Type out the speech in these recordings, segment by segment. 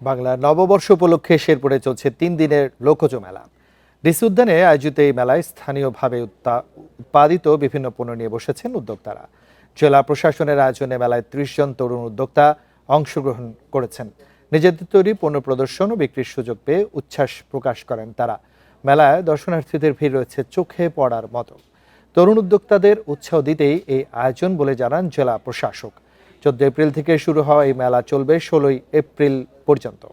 বাংলা নববর্ষ উপলক্ষে শেরপুরে চলছে ৩ দিনের লোকজ মেলা। ডিসি উদ্যানে আয়োজিত এই মেলায় স্থানীয়ভাবে উৎপাদিত বিভিন্ন পণ্য নিয়ে বসেছেন উদ্যোক্তারা। জেলা প্রশাসনের আয়োজনে মেলায় ৩০ জন তরুণ উদ্যোক্তা অংশগ্রহণ করেছেন। নিজেদের তৈরি পণ্য প্রদর্শন ও বিক্রির সুযোগ পেয়ে উচ্ছ্বাস প্রকাশ করেন তারা। মেলায় দর্শনার্থীদের ভিড় রয়েছে চোখে পড়ার মতো। তরুণ উদ্যোক্তাদের উৎসাহ দিতেই এই আয়োজন বলে জানান জেলা প্রশাসক। 14 এপ্রিল থেকে শুরু হওয়া এই মেলা চলবে 16 এপ্রিল পর্যন্ত।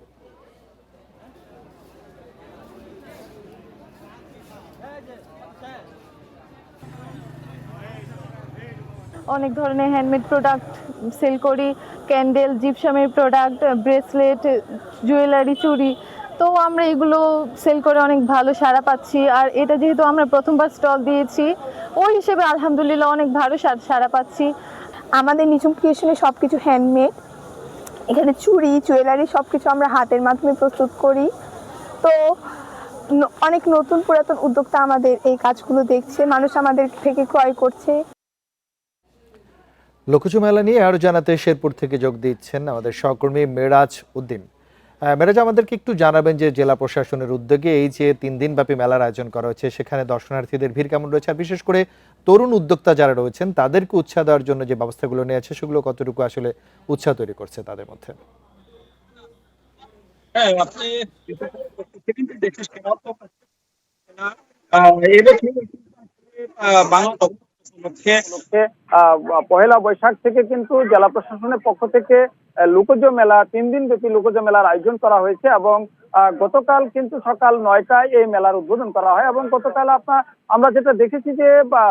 অনেক ধরনের হ্যান্ডমেড প্রোডাক্ট সেল করি, ক্যান্ডেল, জিপসামের প্রোডাক্ট, ব্রেসলেট, জুয়েলারি, চুড়ি। তো আমরা এগুলো সেল করে অনেক ভালো সাড়া পাচ্ছি। আর এটা যেহেতু আমরা প্রথমবার স্টল দিয়েছি, ওই হিসেবে আলহামদুলিল্লাহ অনেক ভালো সাড়া পাচ্ছি। আমাদের নিঝুম ক্রিয়েশনে সবকিছু হ্যান্ডমেড। এখানে চুড়ি, জুয়েলারি সবকিছু আমরা হাতের মাধ্যমে প্রস্তুত করি। তো অনেক নতুন পুরাতন উদ্যোক্তা আমাদের এই কাজগুলো দেখছে, মানুষ আমাদের থেকে ক্রয় করছে। লোকজ মেলা নিয়ে আরো জানাতে শেরপুর থেকে যোগ দিচ্ছেন আমাদের সহকর্মী মেরাজ উদ্দিন। মেরাজ, আমাদেরকে একটু জানাবেন যে জেলা প্রশাসনের উদ্যোগে এই যে 3 দিন ব্যাপী মেলার আয়োজন করা হয়েছে, সেখানে দর্শনার্থীদের ভিড় কেমন রয়েছে, আর বিশেষ করে তরুণ উদ্যোক্তা যারা রয়েছেন তাদেরকে উৎসাহ দেওয়ার জন্য যে ব্যবস্থাগুলো নেওয়া আছে সেগুলো কতটুকু আসলে উৎসাহ তৈরি করছে তাদের মধ্যে? হ্যাঁ, আপনি সেদিন দেখেছেন এবছর বাংলা উপলক্ষে পহেলা বৈশাখ থেকে কিন্তু জেলা প্রশাসনের পক্ষ থেকে লোকজ মেলা 3 দিন ব্যাপী লোকজ মেলার আয়োজন করা হয়েছে এবং গতকাল কিন্তু সকাল 9টায় এই মেলার উদ্বোধন করা হয় এবং গতকাল আমরা যেটা দেখেছি যে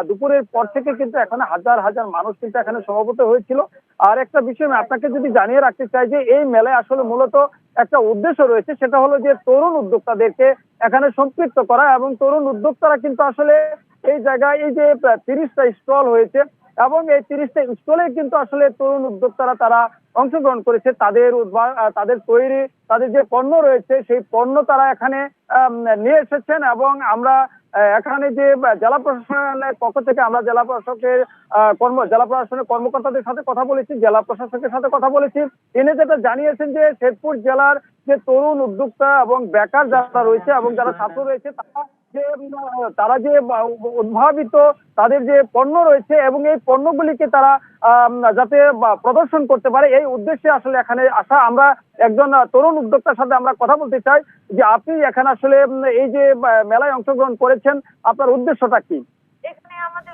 দুপুরের পর থেকে কিন্তু এখানে হাজার হাজার মানুষ কিন্তু এখানে সমবেত হয়েছিল। আর একটা বিষয় আমি আপনাকে যদি জানিয়ে রাখতে চাই যে এই মেলায় আসলে মূলত একটা উদ্দেশ্য রয়েছে, সেটা হলো যে তরুণ উদ্যোক্তাদেরকে এখানে সম্পৃক্ত করা এবং তরুণ উদ্যোক্তারা কিন্তু আসলে এই জায়গায় এই যে 30টা স্টল হয়েছে এবং এই 30টা স্টলে কিন্তু আসলে তরুণ উদ্যোক্তারা তারা অংশগ্রহণ করেছে। তাদের তৈরি তাদের যে পণ্য রয়েছে সেই পণ্য তারা এখানে নিয়ে এসেছেন এবং আমরা এখানে যে জেলা প্রশাসনের পক্ষ থেকে আমরা জেলা প্রশাসনের কর্মকর্তাদের সাথে কথা বলেছি, জেলা প্রশাসকের সাথে কথা বলেছি। তিনি যেটা জানিয়েছেন যে শেরপুর জেলার যে তরুণ উদ্যোক্তা এবং বেকার যারা রয়েছে এবং যারা ছাত্র রয়েছে তারা যে উদ্ভাবিত তাদের যে পণ্য রয়েছে এবং এই পণ্যগুলিকে তারা যাতে প্রদর্শন করতে পারে, এই উদ্দেশ্যে আসলে এখানে আসা। আমরা একজন তরুণ উদ্যোক্তার সাথে আমরা কথা বলতে চাই যে আপনি এখানে আসলে এই যে মেলায় অংশগ্রহণ করেছেন, আপনার উদ্দেশ্যটা কি? এখানে আমাদের